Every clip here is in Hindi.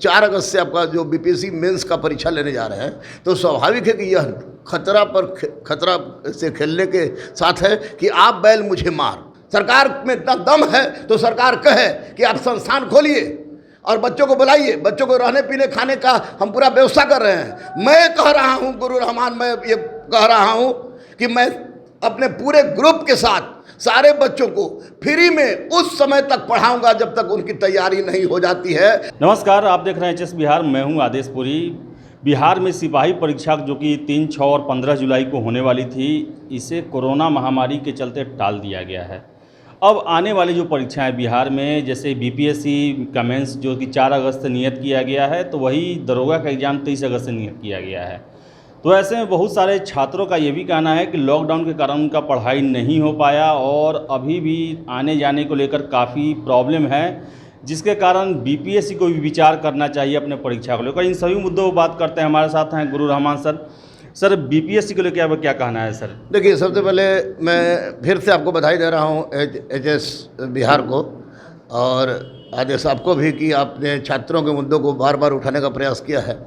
4 अगस्त से आपका जो बीपीएससी मेंस का परीक्षा लेने जा रहे हैं, तो स्वाभाविक है कि यह खतरा से खेलने के साथ है कि आप बैल मुझे मार। सरकार में इतना दम है तो सरकार कहे कि आप संस्थान खोलिए और बच्चों को बुलाइए, बच्चों को रहने पीने खाने का हम पूरा व्यवस्था कर रहे हैं। मैं कह रहा हूं गुरु रहमान, मैं ये कह रहा हूं कि मैं अपने पूरे ग्रुप के साथ सारे बच्चों को फ्री में उस समय तक पढ़ाऊंगा जब तक उनकी तैयारी नहीं हो जाती है। नमस्कार, आप देख रहे हैं एचएस बिहार। मैं हूं आदेशपुरी। बिहार में सिपाही परीक्षा जो कि 3, 6 और 15 जुलाई को होने वाली थी, इसे कोरोना महामारी के चलते टाल दिया गया है। अब आने वाली जो परीक्षाएं बिहार में, जैसे बीपीएससी का मेंस जो कि 4 अगस्त से नियत किया गया है, तो वही दरोगा का एग्ज़ाम 23 अगस्त से नियत किया गया है। तो ऐसे में बहुत सारे छात्रों का ये भी कहना है कि लॉकडाउन के कारण उनका पढ़ाई नहीं हो पाया और अभी भी आने जाने को लेकर काफ़ी प्रॉब्लम है, जिसके कारण बीपीएससी को भी विचार करना चाहिए अपने परीक्षा को लेकर। इन सभी मुद्दों पर बात करते हैं। हमारे साथ हैं गुरु रहमान सर। सर, बीपीएससी को लेकर आपका क्या कहना है सर? देखिए, सबसे पहले मैं फिर से आपको बधाई दे रहा हूँ एचएस बिहार को और आदेश आपको भी कि आपने छात्रों के मुद्दों को बार बार उठाने का प्रयास किया है।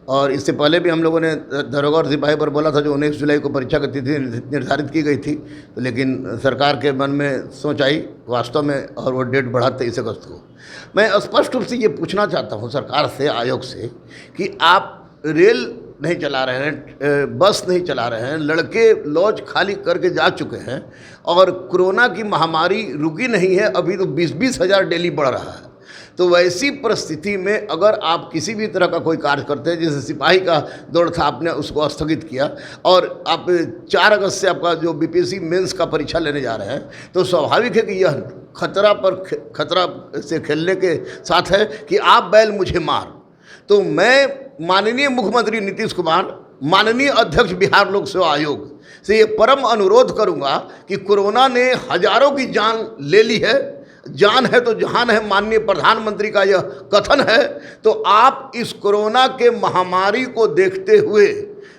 और इससे पहले भी हम लोगों ने दरोगा और सिपाही पर बोला था, जो 19 जुलाई को परीक्षा की तिथि निर्धारित की गई थी, तो लेकिन सरकार के मन में सोच आई वास्तव में और वो डेट बढ़ा 23 अगस्त को। मैं स्पष्ट रूप से ये पूछना चाहता हूँ सरकार से, आयोग से, कि आप रेल नहीं चला रहे हैं, बस नहीं चला रहे हैं, लड़के लॉज खाली करके जा चुके हैं और कोरोना की महामारी रुकी नहीं है, अभी तो 20-20 हज़ार डेली बढ़ रहा है। तो वैसी परिस्थिति में अगर आप किसी भी तरह का कोई कार्य करते हैं, जैसे सिपाही का दौड़ था, आपने उसको स्थगित किया और आप 4 अगस्त से आपका जो बीपीएससी मेंस का परीक्षा लेने जा रहे हैं, तो स्वाभाविक है कि यह खतरा से खेलने के साथ है कि आप बैल मुझे मार। तो मैं माननीय मुख्यमंत्री नीतीश कुमार, माननीय अध्यक्ष बिहार लोक सेवा आयोग से ये परम अनुरोध करूंगा कि कोरोना ने हजारों की जान ले ली है, जान है तो जहान है, माननीय प्रधानमंत्री का यह कथन है। तो आप इस कोरोना के महामारी को देखते हुए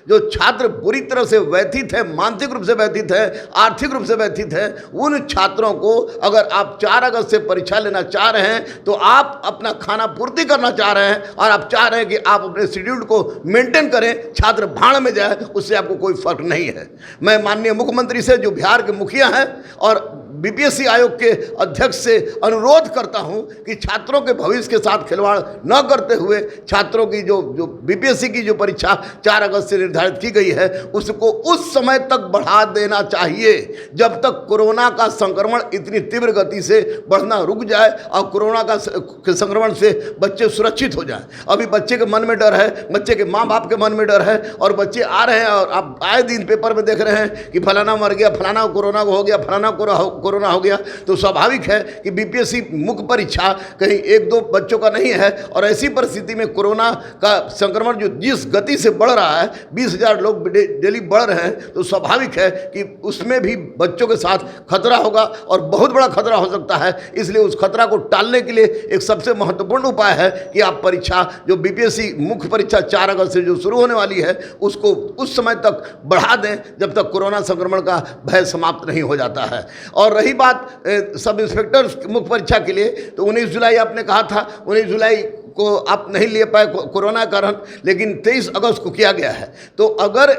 जो छात्र बुरी तरह से व्यथित है, मानसिक रूप से व्यथित है, आर्थिक रूप से व्यथित है, उन छात्रों को अगर आप 4 अगस्त से परीक्षा लेना चाह रहे हैं, तो आप अपना खाना पूर्ति करना चाह रहे हैं और आप चाह रहे हैं कि आप अपने शेड्यूल को मेंटेन करें, छात्र भाड़ में जाए, उससे आपको कोई फर्क नहीं है। मैं माननीय मुख्यमंत्री से, जो बिहार के मुखिया हैं, और बीपीएससी आयोग के अध्यक्ष से अनुरोध करता हूं कि छात्रों के भविष्य के साथ खिलवाड़ न करते हुए छात्रों की जो बीपीएससी की जो परीक्षा 4 अगस्त से निर्धारित की गई है, उसको उस समय तक बढ़ा देना चाहिए जब तक कोरोना का संक्रमण इतनी तीव्र गति से बढ़ना रुक जाए और कोरोना का संक्रमण से बच्चे सुरक्षित हो जाएं। अभी बच्चे के मन में डर है, बच्चे के माँ बाप के मन में डर है और बच्चे आ रहे हैं और आप आए दिन पेपर में देख रहे हैं कि फलाना मर गया, फलाना कोरोना हो गया, फलाना कोरोना हो गया। तो स्वाभाविक है कि बीपीएससी मुख्य परीक्षा कहीं 1-2 बच्चों का नहीं है और ऐसी परिस्थिति में कोरोना का संक्रमण जो जिस गति से बढ़ रहा है, 20,000 लोग डेली बढ़ रहे हैं, तो स्वाभाविक है कि उसमें भी बच्चों के साथ खतरा होगा और बहुत बड़ा खतरा हो सकता है। इसलिए उस खतरा को टालने के लिए एक सबसे महत्वपूर्ण उपाय है कि आप परीक्षा, जो बीपीएससी मुख्य परीक्षा 4 अगस्त से जो शुरू होने वाली है, उसको उस समय तक बढ़ा दें जब तक कोरोना संक्रमण का भय समाप्त नहीं हो जाता है। और रही बात सब इंस्पेक्टर मुख्य परीक्षा के लिए, तो 19 जुलाई आपने कहा था, 19 जुलाई को आप नहीं ले पाए कोरोना कारण, लेकिन 23 अगस्त को किया गया है। तो अगर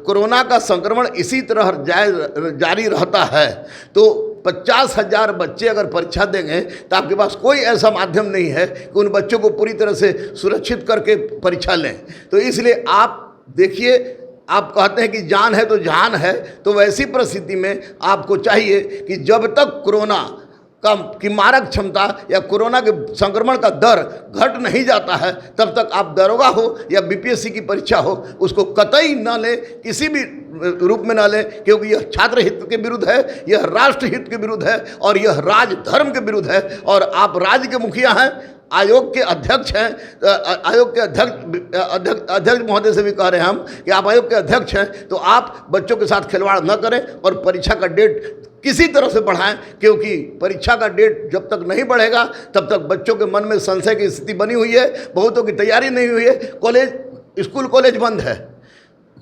कोरोना का संक्रमण इसी तरह जारी रहता है तो 50,000 बच्चे अगर परीक्षा देंगे, तो आपके पास कोई ऐसा माध्यम नहीं है कि उन बच्चों को पूरी तरह से सुरक्षित करके परीक्षा लें। तो इसलिए आप देखिए, आप कहते हैं कि जान है तो जहान है, तो वैसी परिस्थिति में आपको चाहिए कि जब तक कोरोना की मारक क्षमता या कोरोना के संक्रमण का दर घट नहीं जाता है, तब तक आप दरोगा हो या बीपीएससी की परीक्षा हो, उसको कतई न लें, किसी भी रूप में न लें, क्योंकि यह छात्र हित के विरुद्ध है, यह राष्ट्र हित के विरुद्ध है और यह राजधर्म के विरुद्ध है। और आप राज्य के मुखिया हैं, आयोग के अध्यक्ष हैं, आयोग के अध्यक्ष महोदय से भी कह रहे हैं हम कि आप आयोग के अध्यक्ष हैं, तो आप बच्चों के साथ खिलवाड़ न करें और परीक्षा का डेट किसी तरह से बढ़ाएं, क्योंकि परीक्षा का डेट जब तक नहीं बढ़ेगा तब तक बच्चों के मन में संशय की स्थिति बनी हुई है, बहुतों की तैयारी नहीं हुई है। स्कूल कॉलेज बंद है,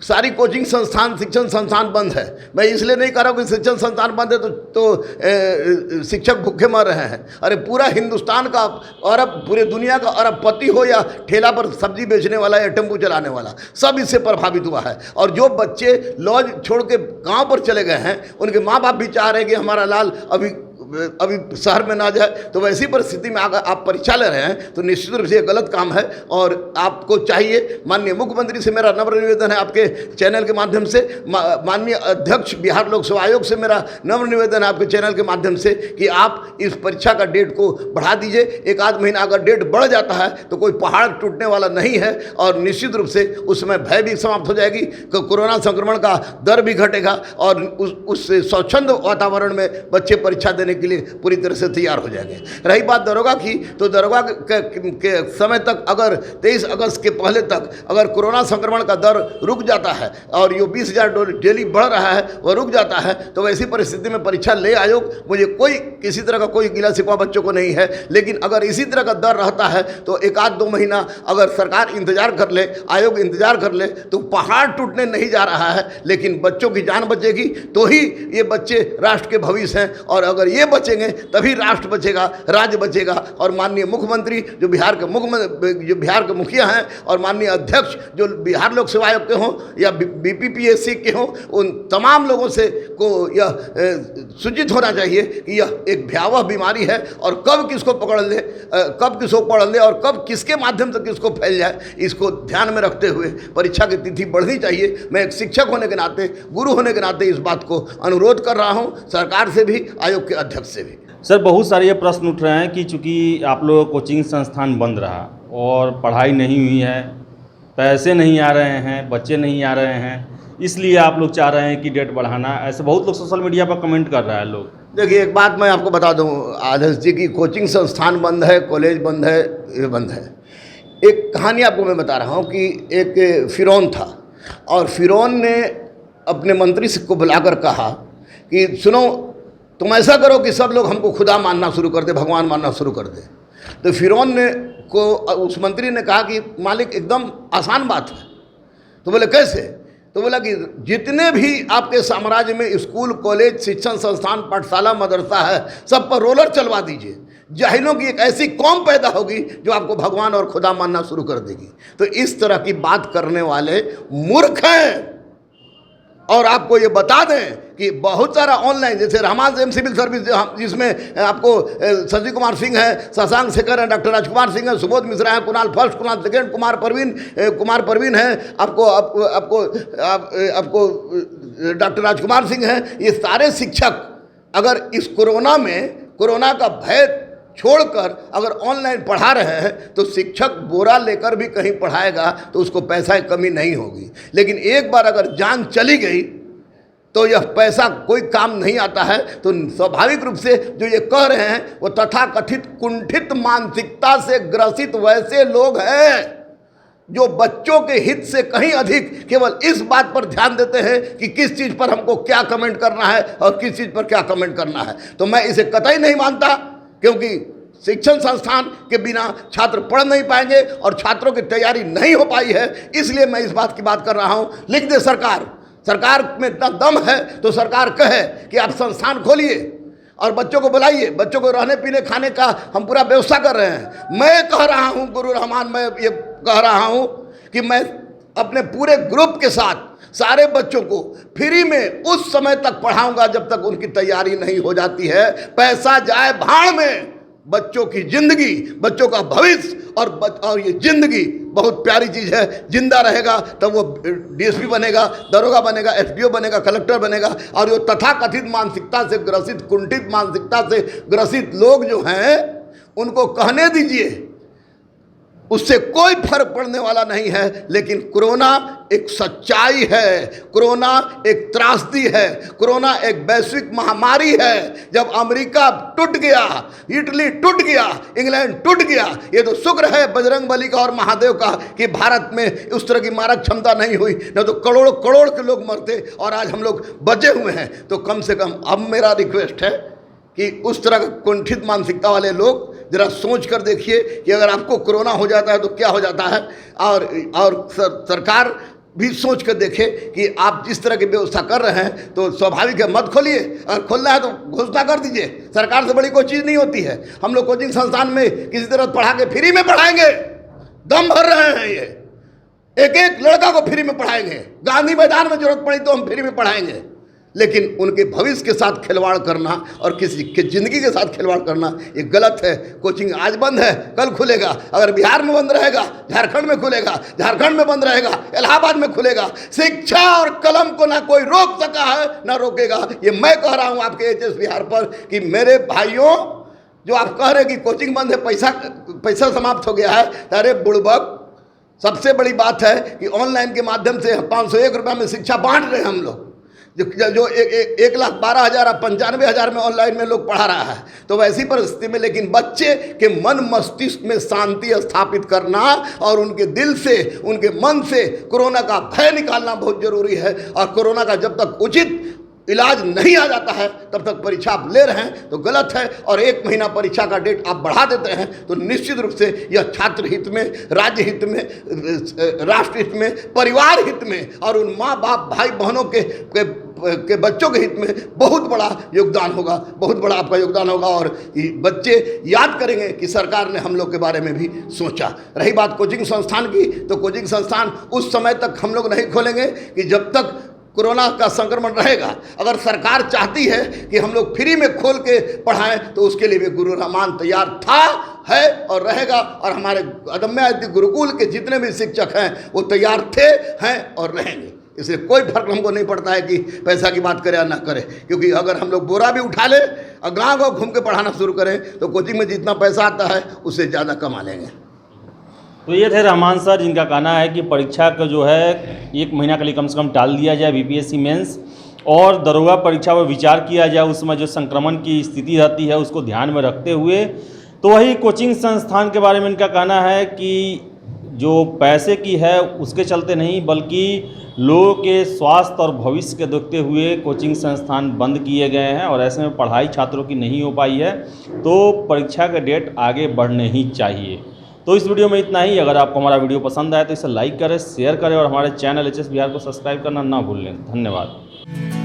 सारी कोचिंग संस्थान, शिक्षण संस्थान बंद है। मैं इसलिए नहीं कह रहा हूँ कि शिक्षण संस्थान बंद है तो शिक्षक भूखे मर रहे हैं। अरे पूरा हिंदुस्तान का अरब, पूरे दुनिया का अरबपति हो या ठेला पर सब्जी बेचने वाला या टेम्पू चलाने वाला, सब इससे प्रभावित हुआ है। और जो बच्चे लॉज छोड़ के गाँव पर चले गए हैं, उनके माँ बाप भी चाह रहे हैं कि हमारा लाल अभी शहर में ना जाए। तो वैसी परिस्थिति में अगर आप परीक्षा ले रहे हैं तो निश्चित रूप से ये गलत काम है। और आपको चाहिए, माननीय मुख्यमंत्री से मेरा नम्र निवेदन है, आपके चैनल के माध्यम से, माननीय अध्यक्ष बिहार लोक सेवा आयोग से मेरा नम्र निवेदन है आपके चैनल के माध्यम से, कि आप इस परीक्षा का डेट को बढ़ा दीजिए। एक आध महीना अगर डेट बढ़ जाता है तो कोई पहाड़ टूटने वाला नहीं है, और निश्चित रूप से उसमें भय भी समाप्त हो जाएगी, कोरोना संक्रमण का दर भी घटेगा, और उस स्वच्छंद वातावरण में बच्चे परीक्षा देने के लिए पूरी तरह से तैयार हो जाएंगे। रही बात दरोगा की, तो दरोगा के समय तक, अगर 23 अगस्त के पहले तक अगर कोरोना संक्रमण का दर रुक जाता है और ये 20,000 डेली बढ़ रहा है वह रुक जाता है, तो वैसी परिस्थिति में परीक्षा ले आयोग, मुझे किसी तरह का कोई गिला शिकवा बच्चों को नहीं है। लेकिन अगर इसी तरह का दर रहता है तो एक आध 2 महीना अगर सरकार इंतजार कर ले, आयोग इंतजार कर ले, तो पहाड़ टूटने नहीं जा रहा है, लेकिन बच्चों की जान बचेगी तो ही ये बच्चे राष्ट्र के भविष्य हैं। और अगर ये बचेंगे तभी राष्ट्र बचेगा, राज्य बचेगा। और माननीय मुख्यमंत्री जो बिहार के मुखिया हैं, और माननीय अध्यक्ष जो बिहार लोक सेवा आयोग के हों या BPPSC के हों, उन तमाम लोगों से को यह सूचित होना चाहिए कि यह एक भयावह बीमारी है, और कब किसको पकड़ ले और कब किसके माध्यम से किसको फैल जाए, इसको ध्यान में रखते हुए परीक्षा की तिथि बढ़नी चाहिए। मैं एक शिक्षक होने के नाते, गुरु होने के नाते इस बात को अनुरोध कर रहा हूँ सरकार से भी, आयोग के अध्यक्ष से भी। सर, बहुत सारे ये प्रश्न उठ रहे हैं कि चूंकि आप लोग कोचिंग संस्थान बंद रहा और पढ़ाई नहीं हुई है, पैसे नहीं आ रहे हैं, बच्चे नहीं आ रहे हैं, इसलिए आप लोग चाह रहे हैं कि डेट बढ़ाना, ऐसे बहुत लोग सोशल मीडिया पर कमेंट कर रहा है लोग। देखिए, एक बात मैं आपको बता दूं आदर्श जी की, कोचिंग संस्थान बंद है, कॉलेज बंद है, ये बंद है। एक कहानी आपको मैं बता रहा हूँ कि एक फिरौन था, और फिरौन ने अपने मंत्री को बुलाकर कहा कि सुनो, तुम ऐसा करो कि सब लोग हमको खुदा मानना शुरू कर दे, भगवान मानना शुरू कर दे। तो फिरौन को उस मंत्री ने कहा कि मालिक, एकदम आसान बात है। तो बोले कैसे? तो बोला कि जितने भी आपके साम्राज्य में स्कूल, कॉलेज, शिक्षण संस्थान, पाठशाला, मदरसा है, सब पर रोलर चलवा दीजिए। जाहिलों की एक ऐसी कौम पैदा होगी जो आपको भगवान और खुदा मानना शुरू कर देगी। तो इस तरह की बात करने वाले मूर्ख हैं। और आपको ये बता दें कि बहुत सारा ऑनलाइन, जैसे रहमान सिविल सर्विस जिसमें आपको संजीव कुमार सिंह है, शशांक शेखर है, डॉक्टर राजकुमार सिंह है, सुबोध मिश्रा है, कुणाल फर्स्ट, कुणाल सेकेंड, कुमार परवीन है, आपको डॉक्टर राजकुमार सिंह है। ये सारे शिक्षक अगर इस कोरोना का भय छोड़कर अगर ऑनलाइन पढ़ा रहे हैं, तो शिक्षक बोरा लेकर भी कहीं पढ़ाएगा तो उसको पैसा की कमी नहीं होगी। लेकिन एक बार अगर जान चली गई तो यह पैसा कोई काम नहीं आता है। तो स्वाभाविक रूप से जो ये कह रहे हैं वो तथाकथित कुंठित मानसिकता से ग्रसित वैसे लोग हैं जो बच्चों के हित से कहीं अधिक केवल इस बात पर ध्यान देते हैं कि किस चीज़ पर हमको क्या कमेंट करना है और किस चीज़ पर क्या कमेंट करना है। तो मैं इसे कतई नहीं मानता, क्योंकि शिक्षण संस्थान के बिना छात्र पढ़ नहीं पाएंगे और छात्रों की तैयारी नहीं हो पाई है। इसलिए मैं इस बात की बात कर रहा हूँ। लिख दे सरकार में इतना दम है तो सरकार कहे कि आप संस्थान खोलिए और बच्चों को बुलाइए, बच्चों को रहने पीने खाने का हम पूरा व्यवस्था कर रहे हैं। मैं कह रहा हूँ गुरु रहमान, मैं ये कह रहा हूँ कि मैं अपने पूरे ग्रुप के साथ सारे बच्चों को फ्री में उस समय तक पढ़ाऊंगा जब तक उनकी तैयारी नहीं हो जाती है। पैसा जाए भाड़ में, बच्चों की जिंदगी, बच्चों का भविष्य और ये जिंदगी बहुत प्यारी चीज़ है। जिंदा रहेगा तब वो DSP बनेगा, दरोगा बनेगा, SPO बनेगा, कलेक्टर बनेगा। और ये तथाकथित मानसिकता से ग्रसित, कुंठित मानसिकता से ग्रसित लोग जो हैं उनको कहने दीजिए, उससे कोई फर्क पड़ने वाला नहीं है। लेकिन कोरोना एक सच्चाई है, कोरोना एक त्रासदी है, कोरोना एक वैश्विक महामारी है। जब अमेरिका टूट गया, इटली टूट गया, इंग्लैंड टूट गया, ये तो शुक्र है बजरंग बली का और महादेव का कि भारत में उस तरह की मारक क्षमता नहीं हुई, न तो करोड़ों करोड़ के लोग मरते और आज हम लोग बचे हुए हैं। तो कम से कम अब मेरा रिक्वेस्ट है कि उस तरह का कुंठित मानसिकता वाले लोग जरा सोच कर देखिए कि अगर आपको कोरोना हो जाता है तो क्या हो जाता है। और सरकार भी सोच कर देखें कि आप जिस तरह की व्यवस्था कर रहे हैं तो स्वाभाविक है, मत खोलिए, अगर खोलना है तो घोषणा कर दीजिए। सरकार से बड़ी कोई चीज़ नहीं होती है। हम लोग कोचिंग संस्थान में किसी तरह पढ़ा के फ्री में पढ़ाएंगे, दम भर रहे हैं। ये एक एक लड़का को फ्री में पढ़ाएंगे, गांधी मैदान में जरूरत पड़ी तो हम फ्री में पढ़ाएंगे। लेकिन उनके भविष्य के साथ खिलवाड़ करना और किसी के ज़िंदगी के साथ खिलवाड़ करना ये गलत है। कोचिंग आज बंद है, कल खुलेगा। अगर बिहार में बंद रहेगा, झारखंड में खुलेगा, झारखंड में बंद रहेगा, इलाहाबाद में खुलेगा। शिक्षा और कलम को ना कोई रोक सका है ना रोकेगा। ये मैं कह रहा हूँ आपके एचएस बिहार पर कि मेरे भाइयों, जो आप कह रहे हैं कि कोचिंग बंद है, पैसा समाप्त हो गया है, अरे बुड़बक, सबसे बड़ी बात है कि ऑनलाइन के माध्यम से 501 रुपये में शिक्षा बांट रहे हैं हम लोग। जो 1,12,000 और 95,000 में ऑनलाइन में लोग पढ़ा रहा है। तो वैसी परिस्थिति में लेकिन बच्चे के मन मस्तिष्क में शांति स्थापित करना और उनके दिल से, उनके मन से कोरोना का भय निकालना बहुत जरूरी है। और कोरोना का जब तक उचित इलाज नहीं आ जाता है तब तक परीक्षा आप ले रहे हैं तो गलत है। और 1 महीना परीक्षा का डेट आप बढ़ा देते हैं तो निश्चित रूप से यह छात्र हित में, राज्य हित में, राष्ट्र हित में, परिवार हित में और उन माँ बाप भाई बहनों के बच्चों के हित में बहुत बड़ा योगदान होगा, बहुत बड़ा आपका योगदान होगा। और बच्चे याद करेंगे कि सरकार ने हम लोग के बारे में भी सोचा। रही बात कोचिंग संस्थान की, तो कोचिंग संस्थान उस समय तक हम लोग नहीं खोलेंगे कि जब तक कोरोना का संक्रमण रहेगा। अगर सरकार चाहती है कि हम लोग फ्री में खोल के पढ़ाएं तो उसके लिए भी गुरु रहमान तैयार था, है और रहेगा। और हमारे अदम्य गुरुकुल के जितने भी शिक्षक हैं वो तैयार थे, हैं और रहेंगे। इसलिए कोई फर्क हमको नहीं पड़ता है कि पैसा की बात करें या ना करें, क्योंकि अगर हम लोग बोरा भी उठा लें और गाँव घूम के पढ़ाना शुरू करें तो कोचिंग में जितना पैसा आता है उससे ज़्यादा कमा लेंगे। तो ये थे रहमान सर, जिनका कहना है कि परीक्षा का जो है 1 महीना के लिए कम से कम टाल दिया जाए बीपीएससी मेंस, और दरोगा परीक्षा पर विचार किया जाए। उसमें जो संक्रमण की स्थिति रहती है उसको ध्यान में रखते हुए। तो वही कोचिंग संस्थान के बारे में इनका कहना है कि जो पैसे की है उसके चलते नहीं, बल्कि लोगों के स्वास्थ्य और भविष्य के देखते हुए कोचिंग संस्थान बंद किए गए हैं और ऐसे में पढ़ाई छात्रों की नहीं हो पाई है। तो परीक्षा का डेट आगे बढ़ने ही चाहिए। तो इस वीडियो में इतना ही। अगर आपको हमारा वीडियो पसंद आए तो इसे लाइक करें, शेयर करें और हमारे चैनल एचएस बिहार को सब्सक्राइब करना ना भूलें। धन्यवाद।